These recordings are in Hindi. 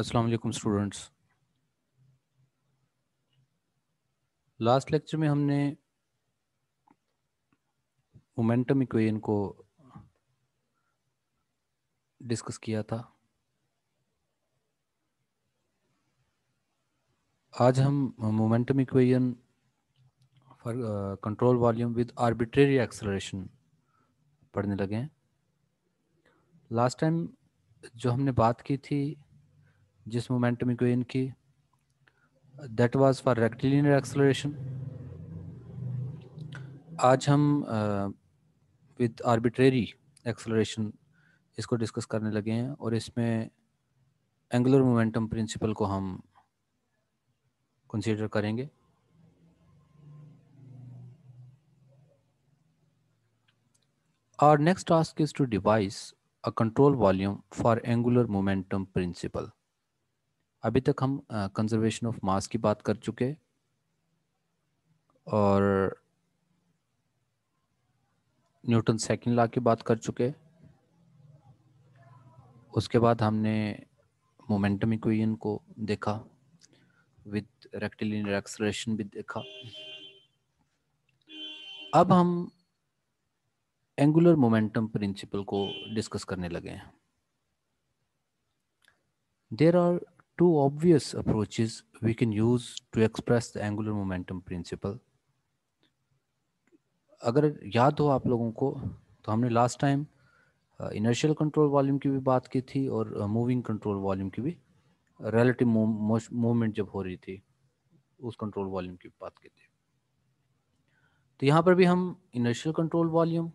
अस्सलाम वालेकुम स्टूडेंट्स। लास्ट लेक्चर में हमने मोमेंटम इक्वेशन को डिस्कस किया था। आज हम momentum equation for control volume with arbitrary acceleration पढ़ने लगे हैं। लास्ट टाइम जो हमने बात की थी जिस मोमेंटम इक्वेशन की, that was for rectilinear acceleration. आज हम विद आर्बिट्रेरी एक्सेलरेशन इसको डिस्कस करने लगे हैं और इसमें एंगुलर मोमेंटम प्रिंसिपल को हम कंसीडर करेंगे। Our next task is to devise a control volume for angular momentum principle. अभी तक हम कंजर्वेशन ऑफ मास की बात कर चुके और न्यूटन सेकंड लॉ की बात कर चुके। उसके बाद हमने मोमेंटम इक्वेशन को देखा, विद रेक्टिलिनियर एक्सेलरेशन भी देखा। अब हम एंगुलर मोमेंटम प्रिंसिपल को डिस्कस करने लगे हैं। There are two obvious approaches we can use to express the angular momentum principle. अगर याद हो आप लोगों को तो हमने last time inertial control volume की भी बात की थी और मूविंग कंट्रोल वॉल्यूम की भी, रिलेटिव मूवमेंट जब हो रही थी उस कंट्रोल वॉल्यूम की बात की थी। तो यहाँ पर भी हम inertial control volume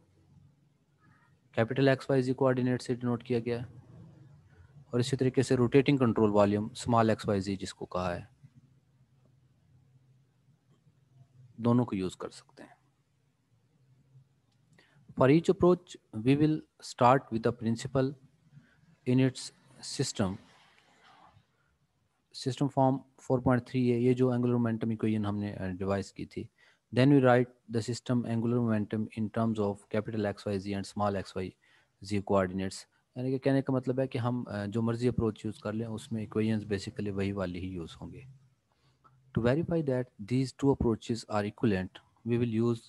capital X Y Z coordinate से डिनोट किया गया है और इसी तरीके से rotating control volume small x Y Z जिसको कहा है, दोनों को यूज़ कर सकते हैं। For each approach, we will start with the principle in its system form 4.3 है, ये जो एंगुलर मोमेंटम इक्वेशन हमने डिवाइस की थी। Then we write the system angular momentum in terms of capital X Y Z and small x Y z coordinates. यानी कि कहने का मतलब है कि हम जो मर्जी अप्रोच यूज़ कर लें उसमें इक्वेशंस बेसिकली वही वाली ही यूज़ होंगे। To verify that these two approaches are equivalent, we will use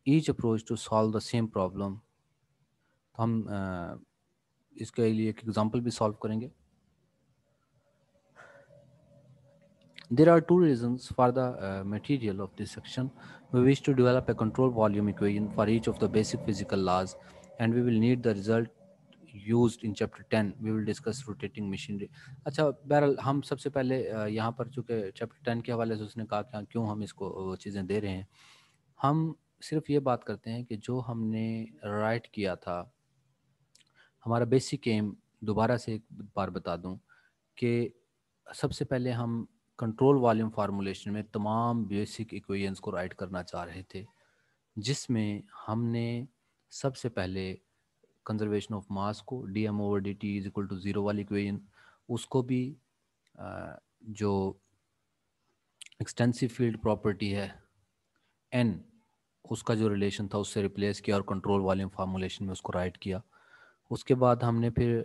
each approach to solve the same problem. तो हम इसके लिए एक एग्जांपल भी सॉल्व करेंगे। There are two reasons for the material of this section. We wish to develop a control volume equation for each of the basic physical laws, and we will need the result used in chapter 10. We will discuss rotating machinery. अच्छा, बहरहाल हम सबसे पहले यहाँ पर चूँकि चैप्टर 10 के हवाले से उसने कहा कि क्यों हम इसको चीज़ें दे रहे हैं, हम सिर्फ ये बात करते हैं कि जो हमने राइट किया था, हमारा बेसिक एम, दोबारा से एक बार बता दूं कि सबसे पहले हम कंट्रोल वॉल्यूम फार्मूलेशन में तमाम बेसिक इक्वेशंस को राइट करना चाह रहे थे, जिसमें हमने सबसे पहले कंजर्वेशन ऑफ मास को d m over D T is equal to zero वाली इक्वेशन, उसको भी जो एक्सटेंसिव फील्ड प्रॉपर्टी है एन, उसका जो रिलेशन था उससे रिप्लेस किया और कंट्रोल वॉल्यूम फार्मूलेशन में उसको राइट किया। उसके बाद हमने फिर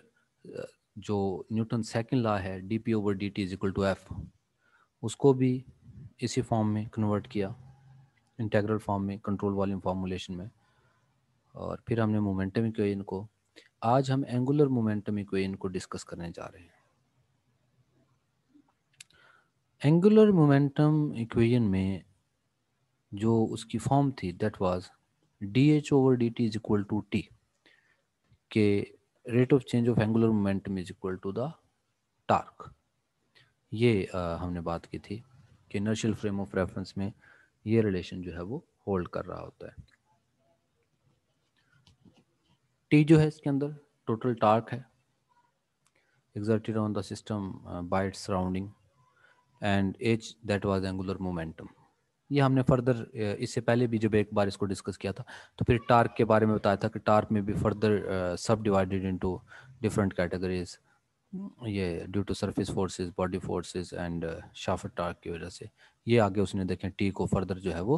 जो न्यूटन सेकंड लॉ है d p over D T is equal to f, उसको भी इसी फॉर्म में कन्वर्ट किया, इंटेग्रल फॉर्म में कंट्रोल वॉल्यूम फार्मूलेशन में। और फिर हमने मोमेंटम इक्वेशन को, आज हम एंगुलर मोमेंटम इक्वेशन को डिस्कस करने जा रहे हैं। एंगुलर मोमेंटम इक्वेशन में जो उसकी फॉर्म थी that was D H over D T is equal to T, के rate of change of angular momentum is equal to the torque. ये हमने बात की थी कि इनर्शियल फ्रेम ऑफ रेफरेंस में ये रिलेशन जो है वो होल्ड कर रहा होता है। टी जो है इसके अंदर टोटल टार्क है exerted on the system by its surrounding, and h that was angular momentum। ये हमने फर्दर इससे पहले भी जब एक बार इसको डिस्कस किया था तो फिर टार्क के बारे में बताया था कि टार्क में भी further sub divided into different categories, ये due to surface forces, body forces and shaft torque की वजह से। ये आगे उसने देखें टी को फर्दर जो है वो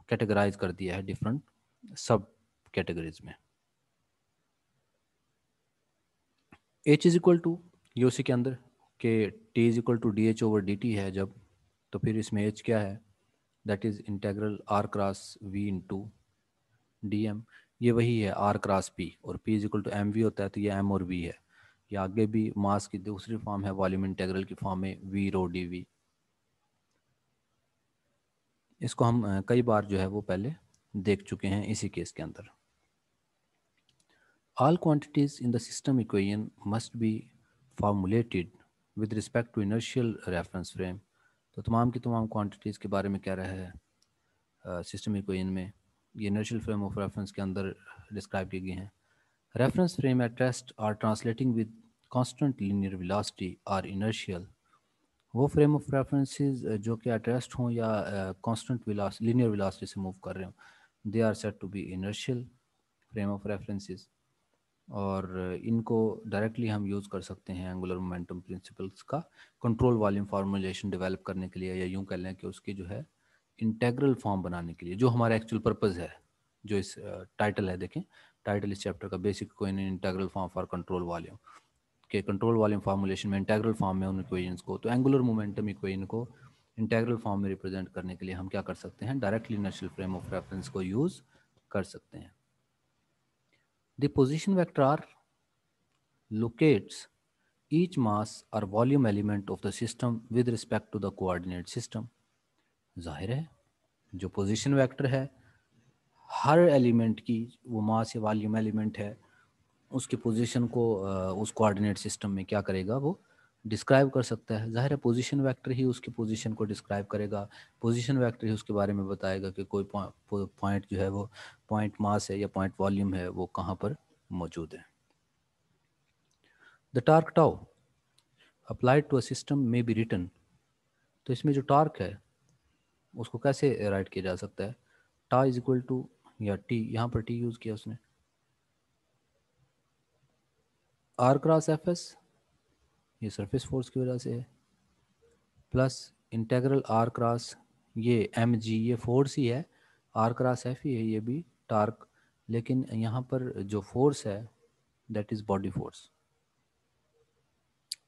कैटेगराइज कर दिया है डिफरेंट सब कैटेगरीज में। H इज इक्वल टू ये उसी के अंदर कि t is equal to d H over D t है जब, तो फिर इसमें एच क्या है, that is integral r cross v into d m. ये वही है आर क्रॉस पी, और p is equal to m v होता है, तो ये एम और वी है। ये आगे भी मास की दूसरी फॉर्म है, वॉल्यूम इंटेग्रल की फॉर्म में वी रो डी वी। इसको हम कई बार जो है वो पहले देख चुके हैं इसी केस के अंदर। All quantities in the system equation must be formulated with respect to inertial reference frame। तो तमाम की तमाम क्वांटिटीज़ के बारे में कह रहा है सिस्टम इक्वेशन में, ये इनर्शियल फ्रेम ऑफ रेफरेंस के अंदर डिस्क्राइब की गई हैं। Reference frame at rest are translating with constant linear velocity are inertial. वो फ्रेम ऑफ रेफरेंसेस जो कि एट रेस्ट हों या कांस्टेंट लीनियर वेलोसिटी से मूव कर रहे हों, they are set to be inertial frame of references. और इनको डायरेक्टली हम यूज़ कर सकते हैं एंगुलर मोमेंटम प्रिंसिपल्स का कंट्रोल वॉल्यूम फार्मूलेशन डेवलप करने के लिए, या यूँ कह लें कि उसकी जो है इंटेग्रल फॉर्म बनाने के लिए, जो हमारा एक्चुअल पर्पज़ है। जो इस टाइटल है, देखें टाइटल इस चैप्टर का, basic equation integral form for control volume, के कंट्रोल वॉल्यूम फार्मूलेशन में इंटेग्रल फॉर्म में उन इक्वेशंस को, तो एंगुलर मोमेंटम इक्वेशन को इंटेग्रल फॉर्म में रिप्रेजेंट करने के लिए हम क्या कर सकते हैं, directly inertial frame of reference को यूज़ कर सकते हैं। The position vector r locates each mass or volume element of the system with respect to the coordinate system। जाहिर है जो पोजीशन वेक्टर है, हर एलिमेंट की, वो मास या वॉल्यूम एलिमेंट है, उसकी पोजीशन को उस कोऑर्डिनेट सिस्टम में क्या करेगा, वो डिस्क्राइब कर सकता है। जाहिर है पोजीशन वेक्टर ही उसकी पोजीशन को डिस्क्राइब करेगा, पोजीशन वेक्टर ही उसके बारे में बताएगा कि कोई पॉइंट जो है वो पॉइंट मास है या पॉइंट वॉल्यूम है, वो कहाँ पर मौजूद है। The torque tau applied to a system may be written. तो इसमें जो टार्क है उसको कैसे राइट किया जा सकता है, टा इज इक्वल टू, या टी, यहाँ पर टी यूज़ किया उसने, आर क्रॉस एफ एस, ये सरफेस फोर्स की वजह से है, प्लस इंटेग्रल आर क्रॉस ये एम जी, ये फोर्स ही है, आर क्रॉस एफ ही है, ये भी टार्क, लेकिन यहाँ पर जो फोर्स है that is body force,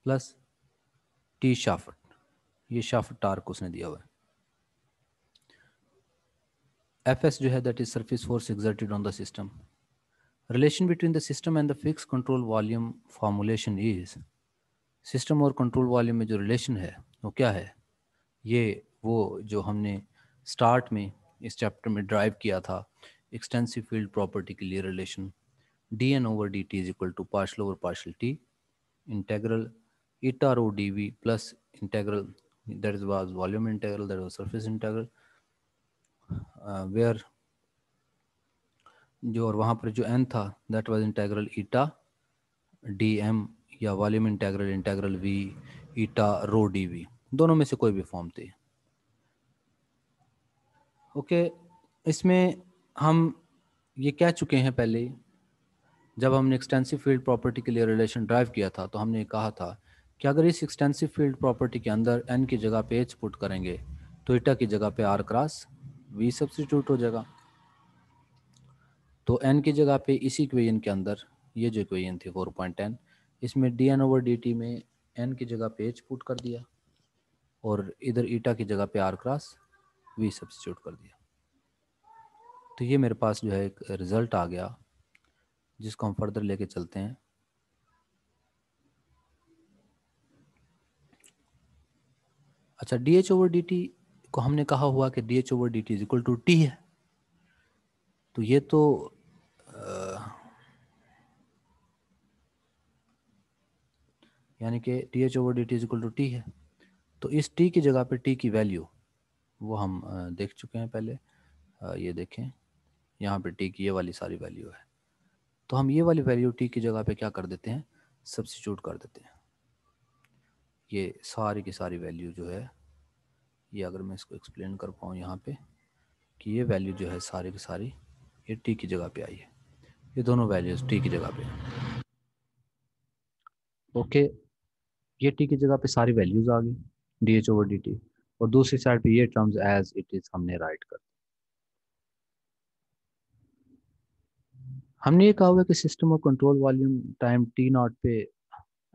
plus T shaft, ये शाफ्ट टार्क उसने दिया हुआ है। एफ एस जो है that is surface force exerted on the system. Relation between the system and the fix control volume formulation is, system और कंट्रोल वॉल्यूम में जो रिलेशन है वो क्या है, ये वो जो हमने स्टार्ट में इस चैप्टर में ड्राइव किया था, एक्सटेंसिव फील्ड प्रॉपर्टी के लिए relation, D N over D T is equal to partial over partial T integral eta rho D V plus integral that is was volume integral, that was surface integral, where जो, और वहाँ पर जो एन था that was integral eta D M, या volume integral integral V eta rho D V, दोनों में से कोई भी फॉर्म थी। ओके, इसमें हम ये कह चुके हैं पहले ही, जब हमने एक्सटेंसिव फील्ड प्रॉपर्टी के लिए रिलेशन ड्राइव किया था तो हमने कहा था कि अगर इस एक्सटेंसिव फील्ड प्रॉपर्टी के अंदर एन की जगह पे एच पुट करेंगे तो ईटा की जगह पे आर क्रॉस वी सब्स्टिट्यूट हो जाएगा। तो एन की जगह पे इसी इक्वेशन के अंदर ये जो इक्वेशन थी 4.10, इसमें d N over D t में एन की जगह पे एच पुट कर दिया और इधर ईटा की जगह पे आर क्रॉस वी सब्स्टिट्यूट कर दिया। तो ये मेरे पास जो है एक रिज़ल्ट आ गया जिसको हम फर्दर लेके चलते हैं। अच्छा, d H over D t को हमने कहा हुआ कि d H over D T is equal to t है, तो ये तो यानी कि d H over D T is equal to t है। तो इस टी की जगह पे टी की वैल्यू वो हम देख चुके हैं पहले। ये देखें यहाँ पे टी की ये वाली सारी वैल्यू है, तो हम ये वाली वैल्यू टी की जगह पे क्या कर देते हैं, सब्स्टिट्यूट कर देते हैं। ये सारी की सारी वैल्यू जो है, ये अगर मैं इसको एक्सप्लेन कर पाऊँ यहाँ पे, कि ये वैल्यू जो है सारी की सारी ये टी की जगह पे आई है, ये दोनों वैल्यूज टी की जगह पे। ओके, ये टी की जगह पे सारी वैल्यूज आ गई D H over D T, और दूसरी साइड पे ये टर्म्स एज इट इज हमने राइट कर। हमने ये कहा हुआ है कि सिस्टम और control volume time T naught पे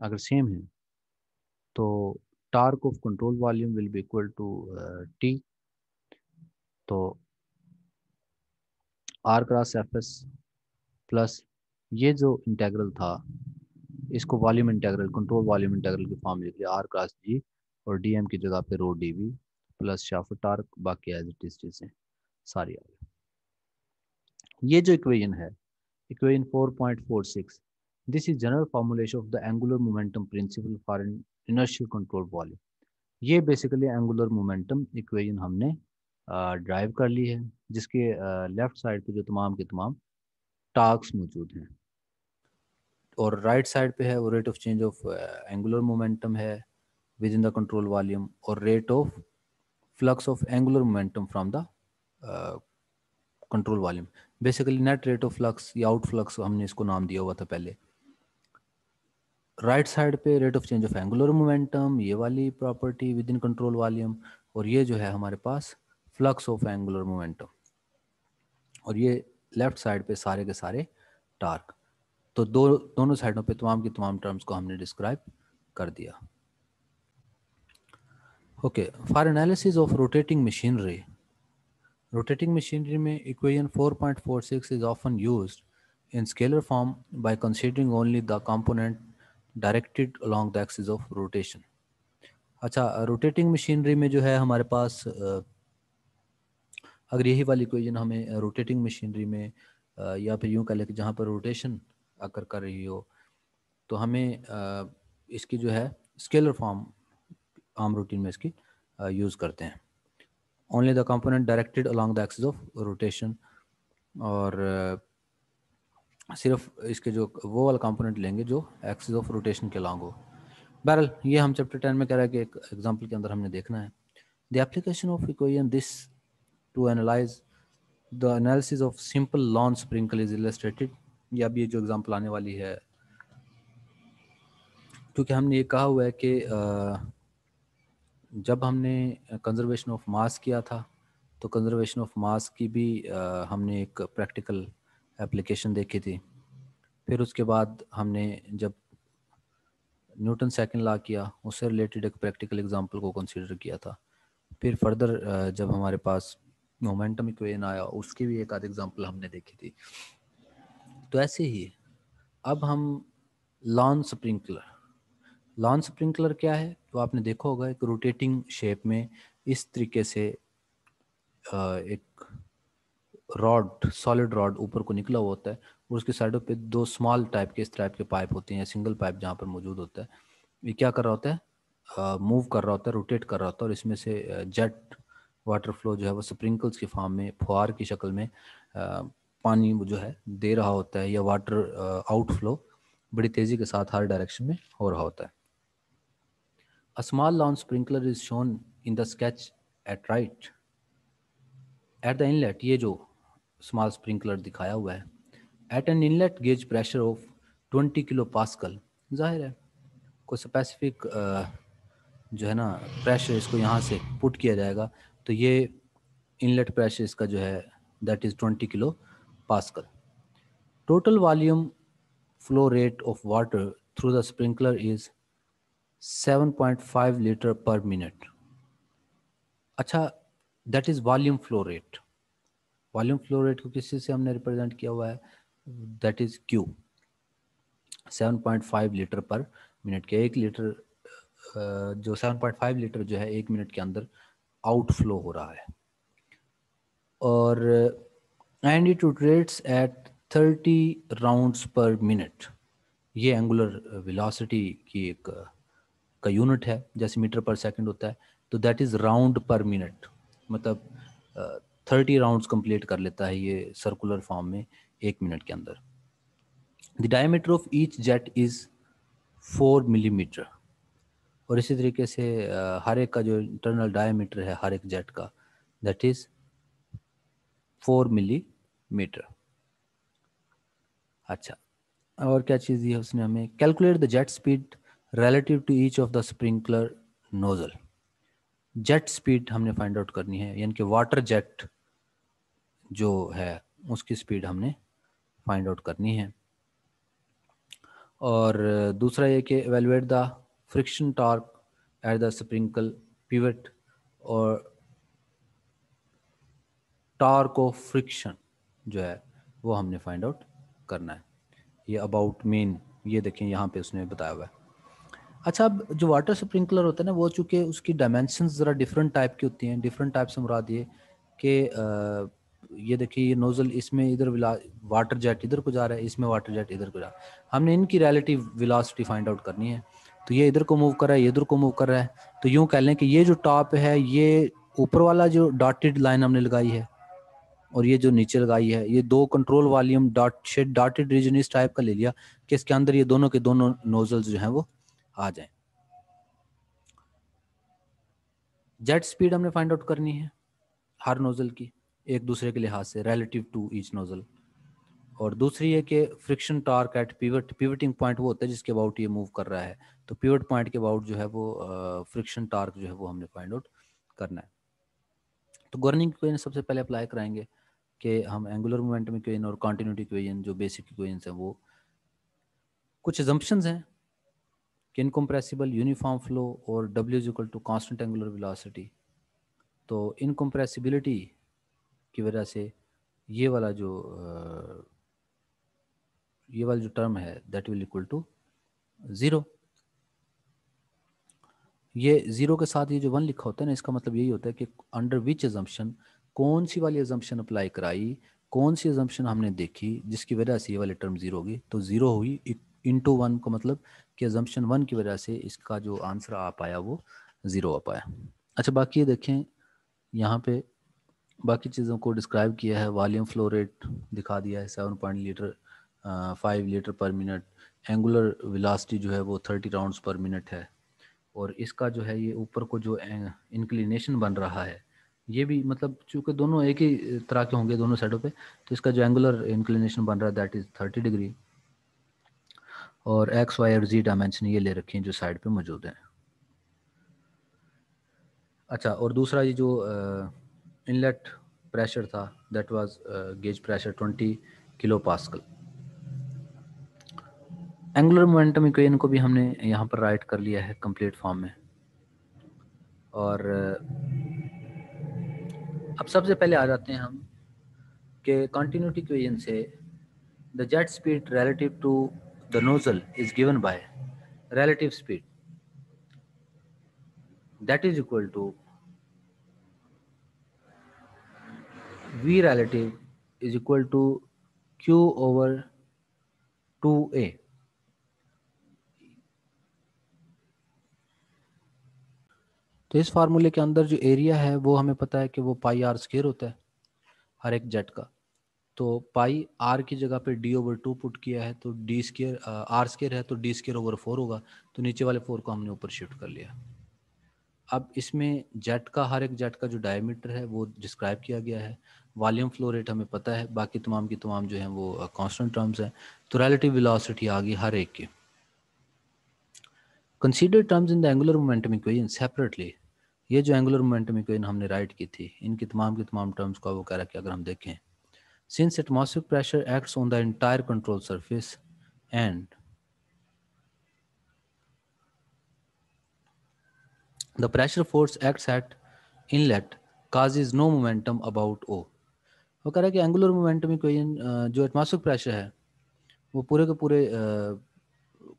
अगर सेम है तो torque of control volume will be equal to T, तो are cross F S plus ये जो इंटेग्रल था इसको volume integral, control volume integral की फॉर्म लिख लिया, आर क्रॉस जी और डी एम की जगह पे rho D V plus shaft torque, बाकी एज इट इज चीज़ें सारी आ गई। ये जो इक्वेशन है, equation 4.46, this is general formulation of the angular momentum principle for an inertial control volume. ये बेसिकली एंगुलर मोमेंटम इक्वेशन हमने ड्राइव कर ली है, जिसके लेफ्ट साइड पे जो तमाम के तमाम टार्क्स मौजूद हैं, और राइट साइड पे है वो rate of change of angular momentum है within the control volume, और rate of flux of angular momentum from the control volume. Basically net rate of flux या आउट फ्लक्स हमने इसको नाम दिया हुआ था पहले। राइट साइड पे rate of change of angular momentum, ये वाली property within control volume, और ये जो है हमारे पास फ्लक्स ऑफ एंगुलर मोमेंटम, और ये लेफ्ट साइड पे सारे के सारे टार्क। तो दोनों साइडों पे तमाम की तमाम टर्म्स को हमने डिस्क्राइब कर दिया। Okay, for analysis of rotating machinery, rotating machinery में equation 4.46 is often used in scalar form by considering only the component directed along the axis of rotation. अच्छा, रोटेटिंग मशीनरी में जो है हमारे पास अगर यही वाली इक्वेशन हमें रोटेटिंग मशीनरी में या फिर यूँ कह लें कि जहाँ पर रोटेशन अगर कर रही हो, तो हमें इसकी जो है स्केलर फॉर्म आम रूटीन में इसकी यूज़ करते हैं, only the component directed along the axis of rotation, और सिर्फ इसके जो वो वाला कंपोनेंट लेंगे जो एक्सिस ऑफ रोटेशन के अलॉन्ग हो। बहरहाल ये हम चैप्टर 10 में कह रहा है कि एक एग्जांपल के अंदर हमने देखना है। The application of equation this to analyze the analysis of simple lawn sprinkle is illustrated. या अब ये जो एग्जांपल आने वाली है, क्योंकि हमने ये कहा हुआ है कि जब हमने कंजर्वेशन ऑफ मास किया था, तो कंजर्वेशन ऑफ मास की भी हमने एक प्रैक्टिकल एप्लीकेशन देखी थी। फिर उसके बाद हमने जब न्यूटन सेकंड लॉ किया, उससे रिलेटेड एक प्रैक्टिकल एग्जांपल को कंसीडर किया था। फिर फर्दर जब हमारे पास मोमेंटम इक्वेशन आया, उसकी भी एक आध एग्जांपल हमने देखी थी। तो ऐसे ही अब हम लॉन स्प्रिंकलर, लॉन स्प्रिंकलर क्या है, तो आपने देखा होगा एक रोटेटिंग शेप में इस तरीके से एक रॉड, सॉलिड रॉड ऊपर को निकला हुआ होता है, और उसके साइडों पे दो स्मॉल टाइप के इस टाइप के पाइप होते हैं, सिंगल पाइप जहाँ पर मौजूद होता है। ये क्या कर रहा होता है, मूव कर रहा होता है, रोटेट कर रहा होता है, और इसमें से जेट वाटर फ्लो जो है वो स्प्रिंकल्स की फॉर्म में, फुहार की शक्ल में पानी जो है दे रहा होता है, या वाटर आउटफ्लो बड़ी तेज़ी के साथ हर डायरेक्शन में हो रहा होता है। A small lawn sprinkler is shown in the sketch at right. At the inlet, ये जो small sprinkler दिखाया हुआ है, at an inlet gauge pressure of 20 kilo pascal, जाहिर है कोई स्पेसिफिक जो है ना प्रेशर इसको यहाँ से पुट किया जाएगा, तो ये इनलेट प्रेशर इसका जो है that is 20 kilopascal. Total volume flow rate of water through the sprinkler is 7.5 litre per minute. अच्छा, that is volume flow rate. Volume flow rate को किसी से हमने रिप्रेजेंट किया हुआ है, that is Q. 7.5 litre per minute के, 1 लीटर जो 7.5 लीटर जो है 1 मिनट के अंदर आउटफ्लो हो रहा है, और and it rotates at 30 rounds per minute. ये एंगुलर वेलोसिटी की एक का यूनिट है, जैसे मीटर पर सेकंड होता है, तो दैट इज़ राउंड पर मिनट, मतलब 30 राउंड्स कंप्लीट कर लेता है ये सर्कुलर फॉर्म में 1 मिनट के अंदर। The diameter of each jet is 4 millimetre, और इसी तरीके से हर एक का जो इंटरनल डायमीटर है हर एक जेट का, दैट इज़ 4 मिलीमीटर। अच्छा, और क्या चीज़ दी है उसने हमें, calculate the jet speed relative to each of the sprinkler nozzle. Jet speed हमने फाइंड आउट करनी है, यानी कि वाटर जेट जो है उसकी स्पीड हमने फाइंड आउट करनी है। और दूसरा ये कि evaluate the friction torque at the sprinkle pivot और टॉर्क ऑफ फ्रिक्शन जो है वो हमने फाइंड आउट करना है। ये अबाउट मेन, ये देखें यहाँ पे उसने बताया हुआ है। अच्छा, अब जो वाटर स्प्रिंकलर होता है ना, वो चूँकि उसकी डायमेंशंस ज़रा डिफरेंट टाइप की होती हैं। डिफरेंट टाइप से मुराद ये कि ये देखिए, ये नोज़ल इसमें इधर वाटर जेट इधर को जा रहा है, इसमें वाटर जेट इधर को जा रहा है। हमने इनकी रिलेटिव वेलोसिटी फाइंड आउट करनी है। तो ये इधर को मूव कर रहा है, ये इधर को मूव कर रहा है। तो यूँ कह लें कि ये जो टॉप है, ये ऊपर वाला जो डॉटेड लाइन हमने लगाई है और ये जो नीचे लगाई है, ये दो कंट्रोल वॉल्यूम डॉटेड रीजन इस टाइप का ले लिया कि इसके अंदर ये दोनों के दोनों नोजल्स जो हैं वो आ जाएं। जेट स्पीड हमने फाइंड आउट करनी है हर नोजल की, एक दूसरे के लिहाज से रिलेटिव टू ईच नोजल। और दूसरी है कि friction torque eight pivoting point वो होता है जिसके अबाउट ये मूव कर रहा है। तो पिवट पॉइंट के अबाउट जो है वो फ्रिक्शन टॉर्क जो है वो हमने फाइंड आउट करना है। तो गवर्निंग इक्वेशन सबसे पहले अप्लाई कराएंगे कि हम एंगुलर मोमेंटम इक्वेशन और कंटिन्यूटी इक्वेशन जो बेसिक इक्वेशंस हैं वो कुछ assumptions हैं कि इनकम्प्रेसिबल यूनिफॉर्म फ्लो और W is equal to constant angular velocity. तो इनकम्प्रेसिबिलिटी की वजह से ये वाला जो टर्म है that will equal to zero. ये ज़ीरो के साथ ये जो वन लिखा होता है ना, इसका मतलब यही होता है कि अंडर विच एजम्पशन, कौन सी वाली एजम्पशन अप्लाई कराई, कौन सी एजम्पशन हमने देखी जिसकी वजह से ये वाली टर्म ज़ीरो होगी। तो ज़ीरो हुई इंटू वन का मतलब कि एजम्पशन वन की वजह से इसका जो आंसर आ पाया वो ज़ीरो आ पाया। अच्छा, बाकी ये देखें यहाँ पे बाकी चीज़ों को डिस्क्राइब किया है। वॉल्यूम फ्लो रेट दिखा दिया है 7 5 litre per minute. Angular velocity जो है वो 30 राउंड्स पर मिनट है। और इसका जो है ये ऊपर को जो इंक्लिनेशन बन रहा है, ये भी मतलब चूँकि दोनों एक ही तरह के होंगे दोनों साइडों पे, तो इसका जो एंगुलर इंक्लिनेशन बन रहा है दैट इज़ 30 डिग्री। और एक्स वाई और जी डायमेंशन ये ले रखे हैं जो साइड पे मौजूद हैं। अच्छा, और दूसरा ये जो इनलेट प्रेशर था that was gauge pressure 20 kilo pascal. Angular momentum equation को भी हमने यहाँ पर राइट कर लिया है कंप्लीट फॉर्म में। और अब सबसे पहले आ जाते हैं हम कि कंटिन्यूटी इक्वेशन से the jet speed relative to the nozzle is given by relative speed that is equal to v relative is equal to q over 2a। तो इस फार्मूले के अंदर जो एरिया है वो हमें पता है कि वो पाई आर स्क्वायर होता है हर एक जेट का। तो पाई आर की जगह पे डी ओवर टू पुट किया है, तो डी स्क्वायर आर स्क्वायर है तो डी स्क्वायर ओवर 4 होगा। तो नीचे वाले 4 को हमने ऊपर शिफ्ट कर लिया। अब इसमें जेट का हर एक जेट का जो डायमीटर है वो डिस्क्राइब किया गया है। वॉल्यूम फ्लो रेट हमें पता है, बाकी तमाम की तमाम जो हैं वो कांस्टेंट टर्म्स हैं। तो रिलेटिव वेलोसिटी आ गई हर एक की। Consider terms in the angular momentum equation separately. ये जो एंगुलर मोमेंटम इक्वेशन हमने राइट की थी, इनकी तमाम टर्म्स का वो कह रहा है कि अगर हम देखें, since atmospheric pressure acts on the entire control surface and the pressure force acts at inlet causes no momentum about O। वो कह रहा है कि एंगुलर मोमेंटम इक्वेशन जो एटमॉस्फेरिक प्रेशर है वो पूरे के पूरे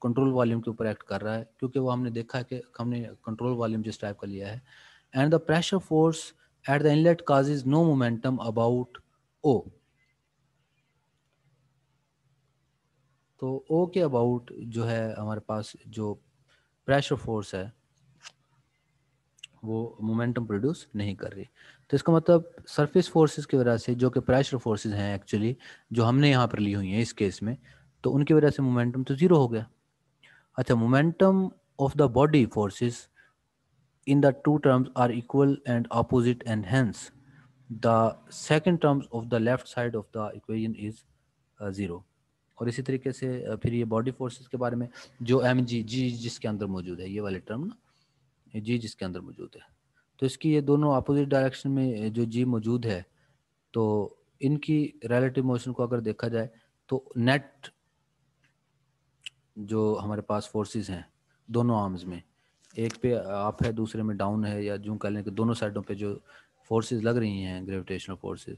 कंट्रोल वॉल्यूम के ऊपर एक्ट कर रहा है, क्योंकि वो हमने देखा है कि हमने कंट्रोल वॉल्यूम जिस टाइप का लिया है। And the pressure force at the inlet causes no momentum about O. तो ओ के अबाउट जो है हमारे पास जो प्रेशर फोर्स है वो मोमेंटम प्रोड्यूस नहीं कर रही। तो इसका मतलब सरफेस फोर्सेस की वजह से जो कि प्रेशर फोर्सेस हैं एक्चुअली जो हमने यहाँ पर ली हुई हैं इस केस में, तो उनकी वजह से मोमेंटम तो ज़ीरो हो गया। अच्छा, momentum of the body forces in the two terms are equal and opposite, and hence the second terms of the left side of the equation is zero। और इसी तरीके से फिर ये बॉडी फोर्सेस के बारे में जो एम जी जिसके अंदर मौजूद है, ये वाले टर्म ना, ये जी जिसके अंदर मौजूद है, तो इसकी ये दोनों अपोजिट डायरेक्शन में जो जी मौजूद है, तो इनकी रिलेटिव मोशन को अगर देखा जाए तो नेट जो हमारे पास फोर्सेस हैं दोनों आर्म्स में, एक पे अप है, दूसरे में डाउन है, या यूँ कह लें कि दोनों साइडों पे जो फोर्सेस लग रही हैं gravitational forces,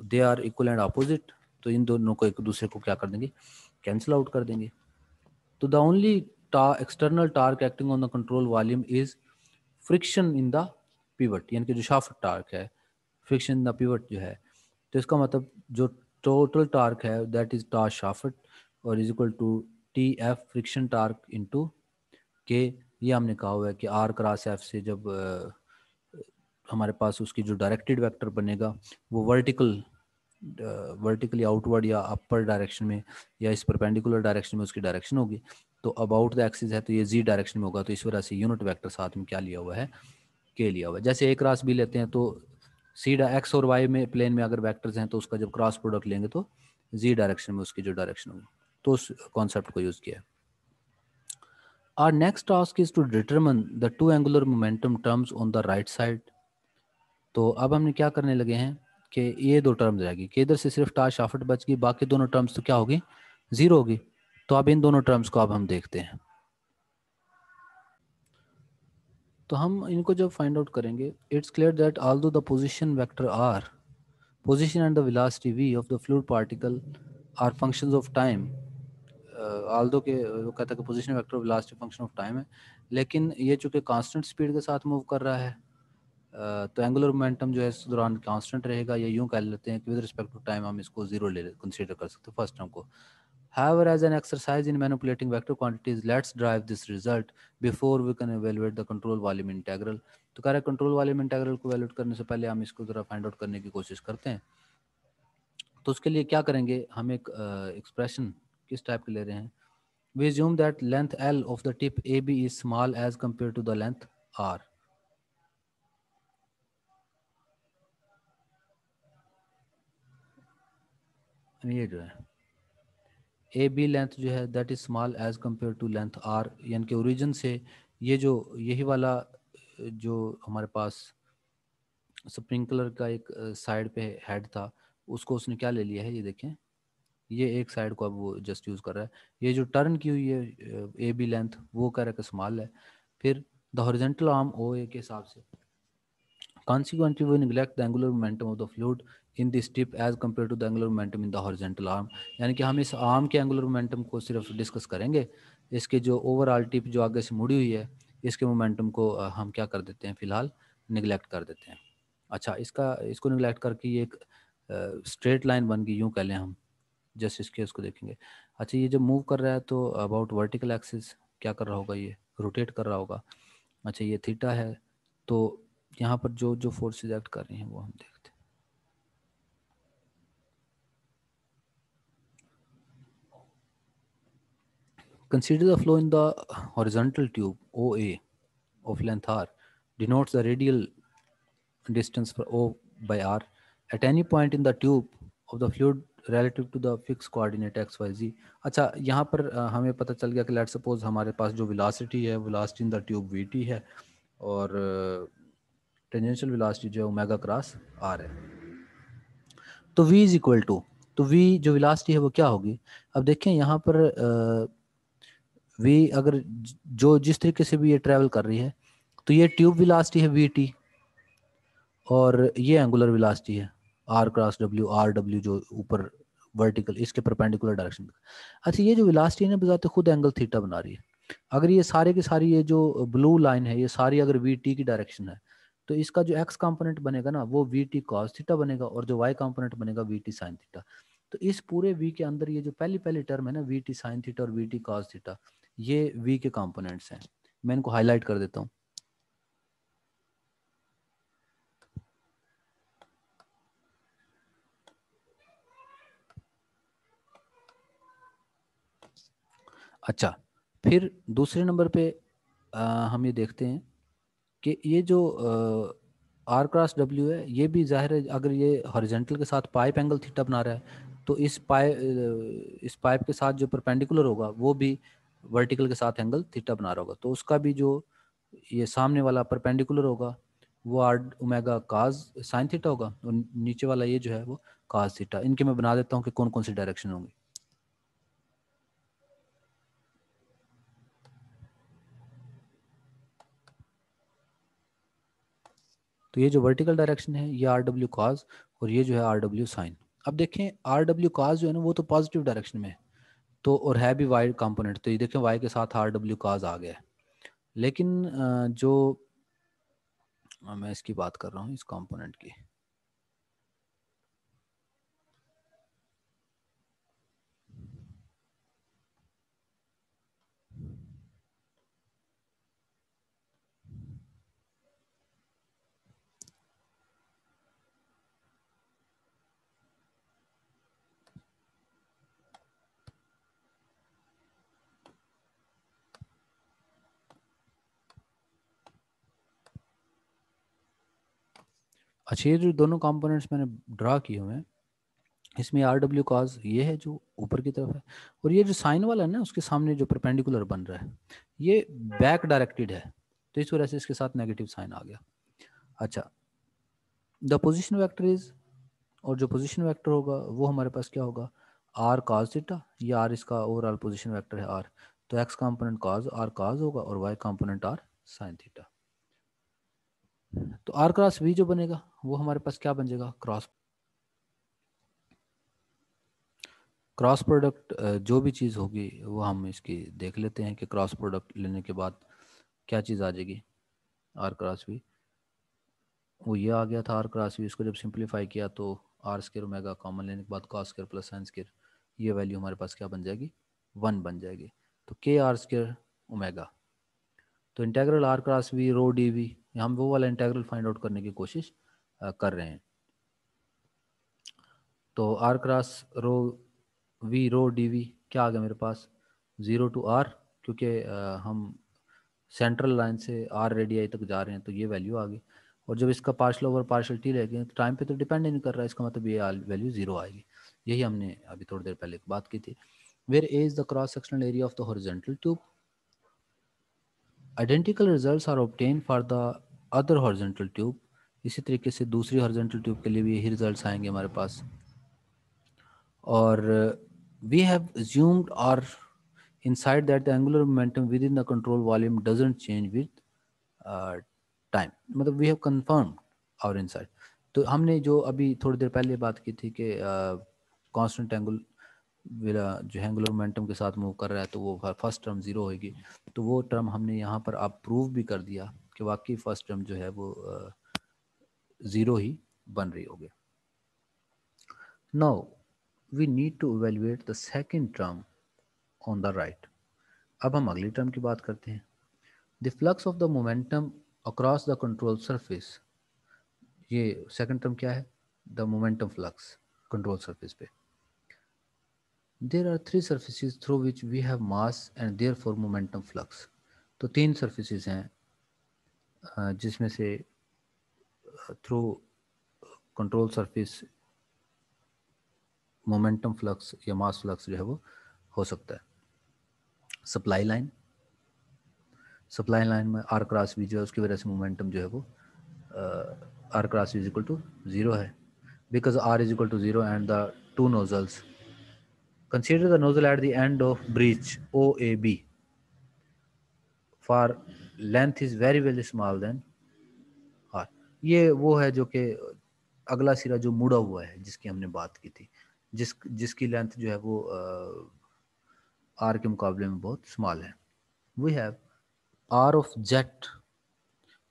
they are equal and opposite, तो इन दोनों को एक दूसरे को क्या कर देंगे, कैंसिल आउट कर देंगे। तो the only external torque acting on the control volume is friction in the pivot, यानी कि जो शाफ्ट टार्क है, फ्रिक्शन इन द पिवट जो है, तो इसका मतलब जो टोटल टार्क है दैट इज टार्क शाफ्ट और is equal to t f friction torque into के। ये हमने कहा हुआ है कि आर क्रॉस एफ से जब हमारे पास उसकी जो डायरेक्टेड वेक्टर बनेगा वो वर्टिकली आउटवर्ड या अपर डायरेक्शन में या इस परपेंडिकुलर डायरेक्शन में उसकी डायरेक्शन होगी। तो अबाउट द एक्सिस है तो ये जी डायरेक्शन में होगा, तो इस वजह से यूनिट वेक्टर साथ में क्या लिया हुआ है, के लिया हुआ है। जैसे ए क्रॉस बी लेते हैं तो सीधा एक्स और वाई में प्लेन में अगर वेक्टर्स हैं तो उसका जब क्रॉस प्रोडक्ट लेंगे तो जी डायरेक्शन में उसकी जो डायरेक्शन होगी, तो उस कॉन्सेप्ट को यूज़ किया है। Our next task is to determine the two angular momentum terms on the right side. तो अब हमने क्या करने लगे हैं कि ये दो टर्म्स रहेगी कि इधर से सिर्फ टार शाफ्ट बच गई, बाकी दोनों टर्म्स तो क्या होगी, जीरो होगी। तो अब इन दोनों टर्म्स को अब हम देखते हैं। तो हम इनको जब फाइंड आउट करेंगे, it's clear that although the position vector r, position and the velocity v of the fluid particle are functions of time, although के वो कहता है कि position vector velocity function of time है, लेकिन ये चूंकि कांस्टेंट स्पीड के साथ मूव कर रहा है, तो एंगुलर मोमेंटम जो है इस दौरान कांस्टेंट रहेगा, या यूं कह लेते हैं कि विद रिस्पेक्ट टू टाइम हम इसको जीरो ले कंसीडर कर सकते हैं फर्स्ट टर्म को। However, as an exercise in manipulating vector quantities, let's derive this result before we can evaluate the control volume integral. तो कह रहा है कंट्रोल वॉल्यूम इंटीग्रल को वैल्यूएट करने से पहले हम इसको जरा फाइंड आउट करने की कोशिश करते हैं। तो उसके लिए क्या करेंगे, हम एक एक्सप्रेशन किस टाइप के ले रहे हैं, we assume that length L of the tip AB is small as compared to the length R. ये जो है ए बी लेंथ जो है that is small as compared to length r, यानी कि ओरिजिन से ये जो यही वाला जो हमारे पास स्प्रिंकलर का एक साइड पे हेड था, उसको उसने क्या ले लिया है, ये देखें, ये एक साइड को अब वो जस्ट यूज़ कर रहा है। ये जो टर्न की हुई है ए बी लेंथ वो कह रहा है कि स्मॉल है। फिर द हॉरिजेंटल आर्म ओ ए के हिसाब से consequently we neglect the angular momentum of the fluid in this tip as compared to the angular momentum in the horizontal arm, यानी कि हम इस आर्म के एंगुलर मोमेंटम को सिर्फ डिस्कस करेंगे, इसके जो ओवरऑल टिप जो आगे से मुड़ी हुई है इसके मोमेंटम को हम क्या कर देते हैं, फिलहाल निगलेक्ट कर देते हैं। अच्छा, इसको निगलेक्ट करके ये एक स्ट्रेट लाइन बन गई, यूँ कह लें हम, जस्ट इसके उसको देखेंगे। अच्छा, ये जब मूव कर रहा है तो अबाउट वर्टिकल एक्सिस क्या कर रहा होगा, ये रोटेट कर रहा होगा। अच्छा, ये थीटा है, तो यहाँ पर जो जो फोर्सेस एक्ट कर रही हैं वो हम देखते हैं। Consider the flow in the horizontal tube OA of length r denotes the radial distance for O by r at any point in the tube of the fluid relative to the fixed coordinate x y z। अच्छा, यहाँ पर हमें पता चल गया कि लेट सपोज हमारे पास जो वेलोसिटी है, velocity in the tube we T है, और टेंजेंशियल वेलोसिटी जो है ओमेगा क्रॉस आर है। तो v इज इक्वल टू, तो v जो वेलोसिटी है वो क्या होगी, अब देखें यहाँ पर v अगर जो जिस तरीके से भी ये ट्रैवल कर रही है, तो ये ट्यूब वेलोसिटी है वी टी, और ये एंगुलर वेलोसिटी है आर क्रॉस डब्ल्यू, आर डब्ल्यू जो ऊपर वर्टिकल इसके परपेंडिकुलर डायरेक्शन में। अच्छा, ये जो वेलोसिटी है ना बजाते खुद एंगल थीटा बना रही है। अगर ये सारे की सारी ये जो ब्लू लाइन है ये सारी अगर वी टी की डायरेक्शन है, तो इसका जो एक्स कंपोनेंट बनेगा ना वो वी टी कॉस थीटा बनेगा, और जो वाई कंपोनेंट बनेगा वी टी साइन थीटा। तो इस पूरे वी के अंदर ये जो पहली पहली टर्म है ना वी टी साइन थीटा और वी टी कॉस थीटा, ये वी के कंपोनेंट्स हैं। मैं इनको हाईलाइट कर देता हूँ। अच्छा, फिर दूसरे नंबर पे हम ये देखते हैं कि ये जो आर क्रॉस डब्ल्यू है ये भी जाहिर है अगर ये हॉरिजेंटल के साथ पाइप एंगल थीटा बना रहा है, तो इस पाइप के साथ जो परपेंडिकुलर होगा वो भी वर्टिकल के साथ एंगल थीटा बना रहा होगा, तो उसका भी जो ये सामने वाला परपेंडिकुलर होगा वो r omega cos sine theta होगा, और नीचे वाला ये जो है वो काज थीटा। इनके मैं बना देता हूँ कि कौन कौन सी डायरेक्शन होंगी। तो ये जो वर्टिकल डायरेक्शन है ये आर डब्ल्यू कॉज और ये जो है आर डब्ल्यू साइन। अब देखें आर डब्ल्यू कॉज जो है ना वो तो पॉजिटिव डायरेक्शन में है, तो और है भी वाई कंपोनेंट, तो ये देखें वाई के साथ आर डब्ल्यू कॉज आ गया है। लेकिन जो मैं इसकी बात कर रहा हूँ इस कंपोनेंट की, अच्छा ये जो दोनों कंपोनेंट्स मैंने ड्रा किए हुए हैं इसमें आर डब्ल्यू कॉज ये है जो ऊपर की तरफ है, और ये जो साइन वाला है ना उसके सामने जो परपेंडिकुलर बन रहा है ये बैक डायरेक्टेड है, तो इस वजह से इसके साथ नेगेटिव साइन आ गया। अच्छा, द पोजीशन वेक्टर इज, और जो पोजीशन वेक्टर होगा वो हमारे पास क्या होगा, आर कॉज थीटा, ये आर इसका ओवरऑल पोजीशन वेक्टर है आर, तो x component cos r cos होगा और y component r sign theta. तो आर क्रॉस वी जो बनेगा वो हमारे पास क्या बन जाएगा, क्रॉस प्रोडक्ट। जो भी चीज़ होगी वो हम इसकी देख लेते हैं कि क्रॉस प्रोडक्ट लेने के बाद क्या चीज़ आ जाएगी आर क्रॉस वी। वो ये आ गया था आर क्रॉस वी, इसको जब सिंप्लीफाई किया तो आर स्क्र ओमेगा कॉमन लेने के बाद cos square plus sine square, ये वैल्यू हमारे पास क्या बन जाएगी, 1 बन जाएगी। तो के आर स्क्र ओमेगा, तो integral r cross v rho D v, हम वो वाला इंटेग्रल फाइंड आउट करने की कोशिश कर रहे हैं। तो are cross rho v rho D v क्या आ गया मेरे पास, 0 टू आर, क्योंकि हम सेंट्रल लाइन से आर रेडियाई तक जा रहे हैं तो ये वैल्यू आ गई। और जब इसका पार्शल ओवर पार्शल टी रहेगी तो टाइम पे तो डिपेंड ही नहीं कर रहा है, इसका मतलब ये वैल्यू 0 आएगी। यही हमने अभी थोड़ी देर पहले बात की थी। Where a is the cross sectional area of the horizontal tube, identical results are obtain for the other horizontal tube, इसी तरीके से दूसरी हॉरिजॉन्टल ट्यूब के लिए भी यही रिजल्ट्स आएंगे हमारे पास। और we have assumed or inside that the angular momentum within the control volume doesn't change with time, मतलब we have confirmed our inside। तो हमने जो अभी थोड़ी देर पहले बात की थी कि कांस्टेंट एंगुलर जो एंगुलर मोमेंटम के साथ मूव कर रहा है तो वो फर्स्ट टर्म ज़ीरो होगी, तो वो टर्म हमने यहाँ पर आप प्रूव भी कर दिया कि वाकई फर्स्ट टर्म जो है वो ज़ीरो ही बन रही होगी। Now we need to evaluate the second term on the right। अब हम अगली टर्म की बात करते हैं। The flux of the momentum across the control surface, ये सेकंड टर्म क्या है, the momentum flux control surface पे। There are three surfaces through which we have mass and therefore momentum flux। तो तीन surfaces हैं जिसमें से through control surface momentum flux या मास फ्लक्स जो है वो हो सकता है। सप्लाई लाइन, सप्लाई लाइन में आर क्रॉस वी जो है उसकी वजह से मोमेंटम जो है वो r cross v is equal to 0 है, because r is equal to 0 and the two nozzles, consider the nozzle at the end of breach O A B for length is very very small then r. ये वो है जो कि अगला सिरा जो मुड़ा हुआ है जिसकी हमने बात की थी, जिसकी लेंथ जो है वो आर के मुकाबले में बहुत स्मॉल है। We have r of jet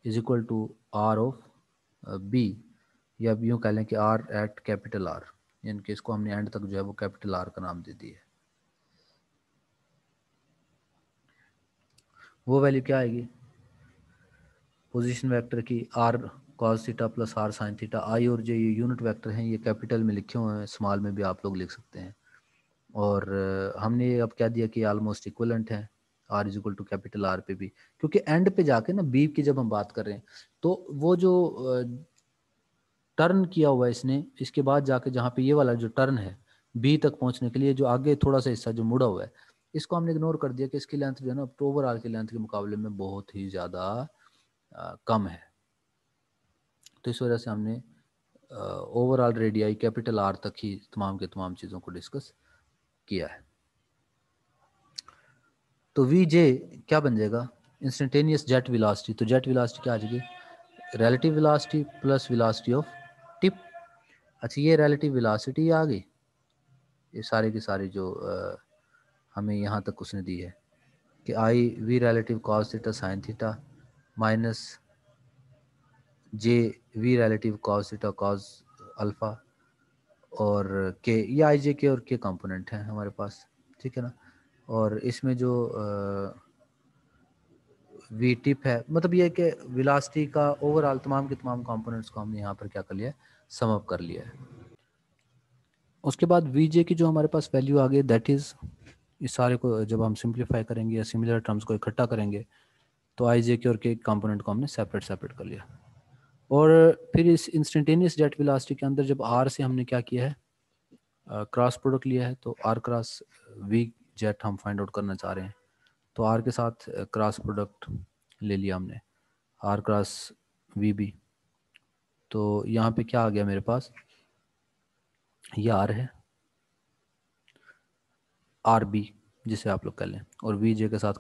is equal to r of b, या अब यूँ कह लें कि आर एट कैपिटल आर, यानी कि इसको हमने एंड तक जो है वो कैपिटल आर का नाम दे दिया है। वो वैल्यू क्या आएगी पोजीशन वेक्टर की, r cos theta plus r sign theta. I और जे ये यूनिट वेक्टर हैं, ये कैपिटल में लिखे हुए हैं, स्मॉल में भी आप लोग लिख सकते हैं। और हमने ये अब क्या दिया कि ऑलमोस्ट इक्वलेंट है r is equal to capital r पे भी, क्योंकि एंड पे जाके ना बी की जब हम बात कर रहे हैं तो वो जो टर्न किया हुआ है इसने, इसके बाद जाके जहाँ पे ये वाला जो टर्न है बी तक पहुँचने के लिए जो आगे थोड़ा सा हिस्सा जो मुड़ा हुआ है, इसको हमने इग्नोर कर दिया कि इसकी लेंथ जो है ना ओवरऑल की लेंथ के मुकाबले में बहुत ही ज़्यादा कम है। तो इस वजह से हमने ओवरऑल रेडियाई कैपिटल आर तक ही तमाम के तमाम चीज़ों को डिस्कस किया है। तो वी जे क्या बन जाएगा, इंस्टेंटेनियस जेट वेलोसिटी। तो जेट वेलोसिटी क्या आ जाएगी, relative velocity plus velocity of tip. अच्छा ये relative velocity आ गई, ये सारे की सारी जो हमें यहाँ तक उसने दी है कि i v relative cos theta sin theta minus j v relative cos theta cos alpha और के, ये आई जे के और के कंपोनेंट हैं हमारे पास, ठीक है ना। और इसमें जो वी टिप है, मतलब ये कि वेलोसिटी का ओवरऑल तमाम के तमाम कंपोनेंट्स को हमने यहाँ पर क्या कर लिया है, सम अप कर लिया है। उसके बाद वी जे की जो हमारे पास वैल्यू आ गई, दैट इज़ इस सारे को जब हम सिंप्लीफाई करेंगे या सिमिलर टर्म्स को इकट्ठा करेंगे तो आई जे के और के कंपोनेंट को हमने सेपरेट कर लिया। और फिर इस इंस्टेंटेनियस जेट वेलोसिटी के अंदर जब आर से हमने क्या किया है, क्रॉस प्रोडक्ट लिया है, तो आर क्रॉस वी जेट हम फाइंड आउट करना चाह रहे हैं, तो आर के साथ क्रॉस प्रोडक्ट ले लिया हमने, आर क्रॉस वी बी। तो यहाँ पे क्या आ गया मेरे पास, ये आर है, आर बी जिसे आप लोग कह लें, और वी जे के साथ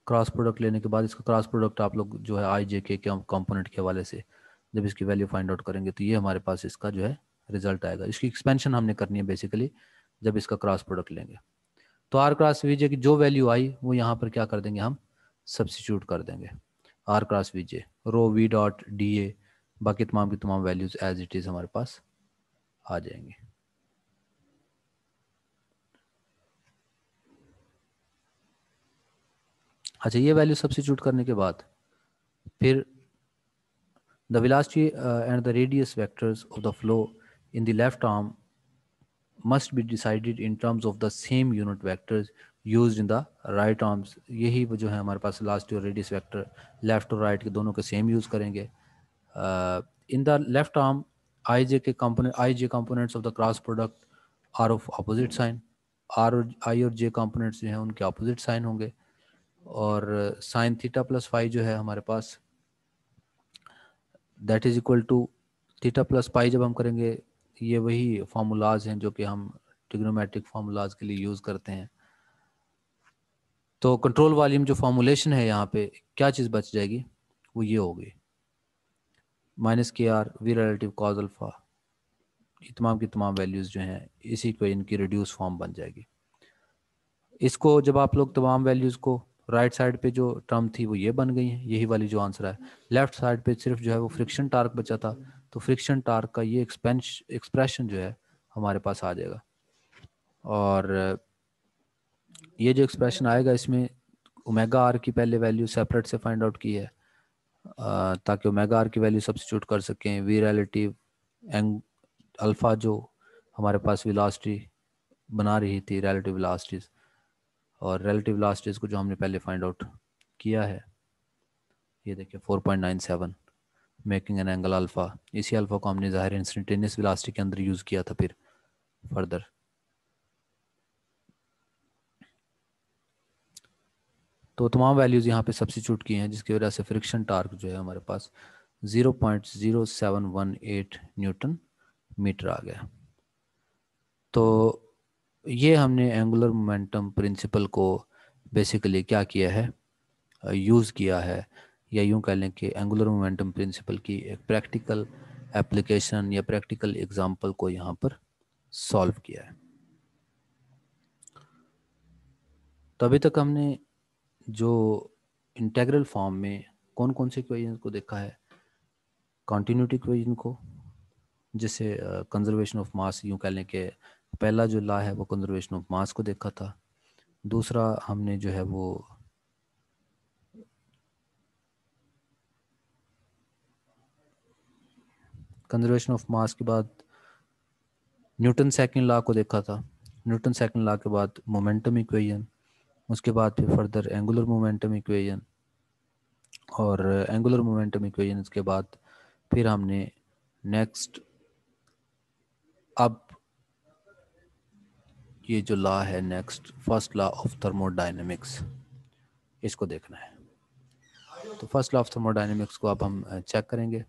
क्रॉस प्रोडक्ट लेने के बाद इसका क्रॉस प्रोडक्ट आप लोग जो है आई जे के कंपोनेंट के हवाले से जब इसकी वैल्यू फाइंड आउट करेंगे तो ये हमारे पास इसका जो है रिजल्ट आएगा। इसकी एक्सपेंशन हमने करनी है बेसिकली जब इसका क्रॉस प्रोडक्ट लेंगे। तो आर क्रॉस वी जे की जो वैल्यू आई वो यहाँ पर क्या कर देंगे, हम सब्सिट्यूट कर देंगे, r cross v j rho v dot d a, बाकी तमाम की तमाम वैल्यूज एज इट इज़ हमारे पास आ जाएंगी। अच्छा ये वैल्यू सब्सिट्यूट करने के बाद फिर the velocity and the radius vectors of the flow in the left arm must be decided in terms of the same unit vectors used in the right arms। यही वो जो है हमारे पास velocity और radius vector लेफ्ट और राइट के दोनों के सेम यूज़ करेंगे। In the left arm i j के component, i j components of the cross product are of opposite sign, r और आई और जे कंपोनेंट्स जो हैं उनके अपोजिट साइन होंगे। और साइन थीटा प्लस फाई जो है हमारे पास that is equal to theta plus pi जब हम करेंगे, ये वही फार्मूलाज हैं जो कि हम ट्रिग्नोमेट्रिक फार्मूलाज के लिए यूज़ करते हैं। तो कंट्रोल वॉल्यूम जो फार्मूलेशन है यहाँ पे क्या चीज़ बच जाएगी, वो ये होगी minus k r v relative cos alpha, ये तमाम की तमाम वैल्यूज़ जो हैं इसी को इनकी रिड्यूस फॉर्म बन जाएगी। इसको जब आप लोग तमाम वैल्यूज़ को राइट साइड पे जो टर्म थी वो ये बन गई है, यही वाली जो आंसर है। लेफ्ट साइड पे सिर्फ जो है वो फ्रिक्शन टार्क बचा था, तो फ्रिक्शन टार्क का ये एक्सप्रेशन जो है हमारे पास आ जाएगा। और ये जो एक्सप्रेशन आएगा इसमें ओमेगा आर की पहले वैल्यू सेपरेट से फाइंड आउट की है ताकि ओमेगा आर की वैल्यू सब्स्टिट्यूट कर सकें, वी रिलेटिव एंग अल्फ़ा जो हमारे पास वेलोसिटी बना रही थी रिलेटिव वेलोसिटीज़, और रिलेटिव वेलोसिटीज़ को जो हमने पहले फाइंड आउट किया है ये देखिए 4.97 मेकिंग एन एंगल अल्फ़ा, इसी अल्फ़ा को हमने ज़ाहिर इंस्टेंटेनियस वेलोसिटी के अंदर यूज़ किया था फिर फर्दर। तो तमाम वैल्यूज़ यहाँ पे सब्स्टिट्यूट की हैं जिसकी वजह से फ्रिक्शन टार्क जो है हमारे पास 0.0718 न्यूटन मीटर आ गया। तो ये हमने एंगुलर मोमेंटम प्रिंसिपल को बेसिकली क्या किया है, यूज़ किया है, या यूँ कह लें कि एंगुलर मोमेंटम प्रिंसिपल की एक प्रैक्टिकल एप्लीकेशन या प्रैक्टिकल एग्जांपल को यहाँ पर सॉल्व किया है। तो अभी तक हमने जो इंटेग्रल फॉर्म में कौन कौन से इक्वेशन को देखा है, कॉन्टिन्यूटी इक्वेशन को, जिसे कंजर्वेशन ऑफ मास यूँ कह लें कि पहला जो लॉ है वो कंजर्वेशन ऑफ मास को देखा था। दूसरा हमने जो है वो कंजर्वेशन ऑफ मास के बाद न्यूटन सेकंड लॉ को देखा था। न्यूटन सेकंड लॉ के बाद मोमेंटम इक्वेशन, उसके बाद फिर फर्दर एंगुलर मोमेंटम इक्वेशन, और एंगुलर मोमेंटम इक्वेशन के बाद फिर हमने नेक्स्ट अब ये जो लॉ है next first law of thermodynamics, इसको देखना है। तो फर्स्ट लॉ ऑफ थर्मोडायनेमिक्स को अब हम चेक करेंगे।